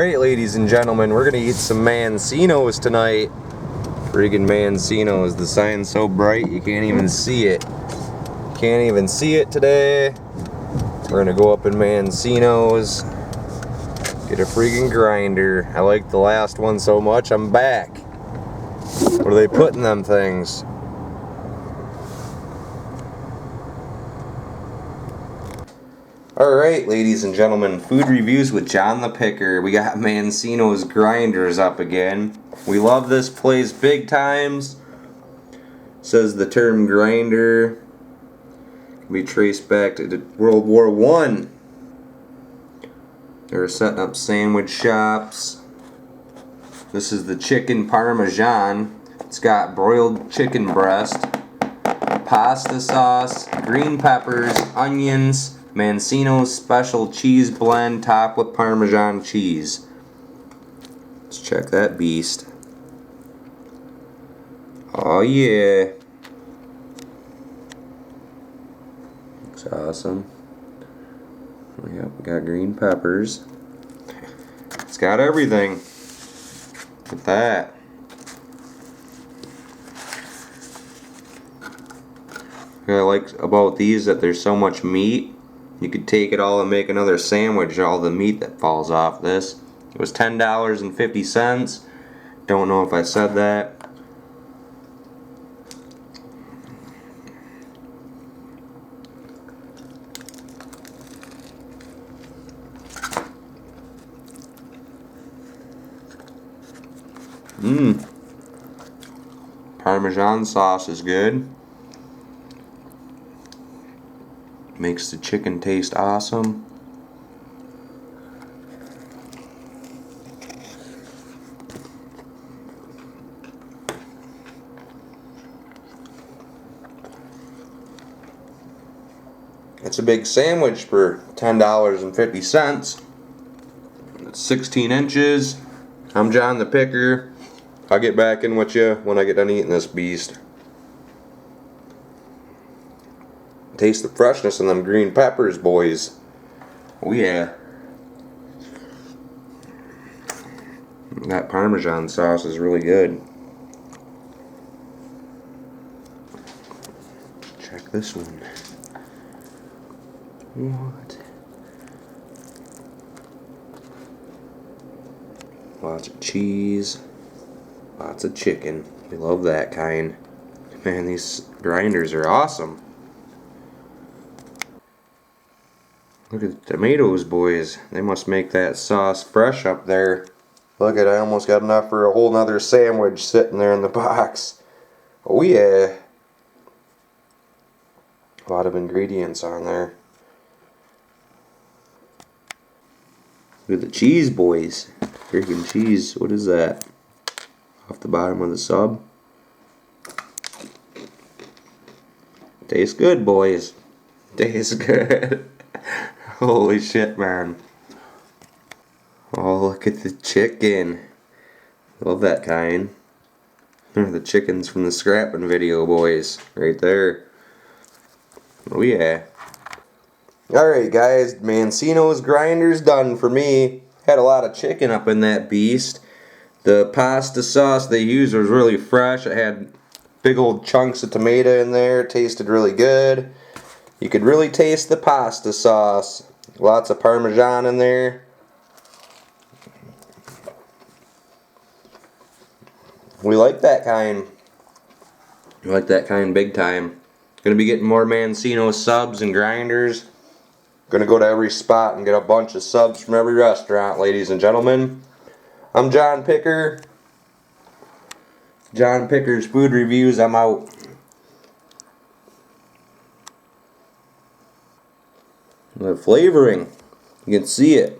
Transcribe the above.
Alright, ladies and gentlemen, we're gonna eat some Mancinos tonight. Friggin' Mancinos. The sign's so bright you can't even see it. Can't even see it today. We're gonna go up in Mancinos, get a friggin' grinder. I liked the last one so much, I'm back. What are they putting in them things? Alright, ladies and gentlemen, food reviews with John the Picker. We got Mancino's grinders up again. We love this place big times. Says the term grinder can be traced back to World War I. They were setting up sandwich shops. This is the chicken Parmesan. It's got broiled chicken breast, pasta sauce, green peppers, onions, Mancino's special cheese blend topped with Parmesan cheese. Let's check that beast. Oh yeah. Looks awesome. Yep, we got green peppers. It's got everything. Look at that. What I like about these that there's so much meat. You could take it all and make another sandwich, all the meat that falls off this. It was $10.50. Don't know if I said that. Parmesan sauce is good. Makes the chicken taste awesome. It's a big sandwich for $10.50. It's 16 inches. I'm John the Picker. I'll get back in with you when I get done eating this beast. Taste the freshness in them green peppers, boys. Oh yeah. That Parmesan sauce is really good. Check this one. What? Lots of cheese. Lots of chicken. We love that kind. Man, these grinders are awesome. Look at the tomatoes, boys. They must make that sauce fresh up there. Look at, I almost got enough for a whole nother sandwich sitting there in the box. Oh yeah. A lot of ingredients on there. Look at the cheese, boys. Freaking cheese. What is that? Off the bottom of the sub. Tastes good, boys. Tastes good. Holy shit, man. Oh, look at the chicken. Love that kind. They're the chickens from the scrapping video, boys. Right there. Oh yeah. Alright guys, Mancino's grinders done for me. Had a lot of chicken up in that beast. The pasta sauce they used was really fresh. It had big old chunks of tomato in there. It tasted really good. You could really taste the pasta sauce. Lots of Parmesan in there. We like that kind. We like that kind big time. Gonna be getting more Mancino subs and grinders. Gonna go to every spot and get a bunch of subs from every restaurant, ladies and gentlemen. I'm John Picker. John Picker's Food Reviews. I'm out. The flavoring, you can see it.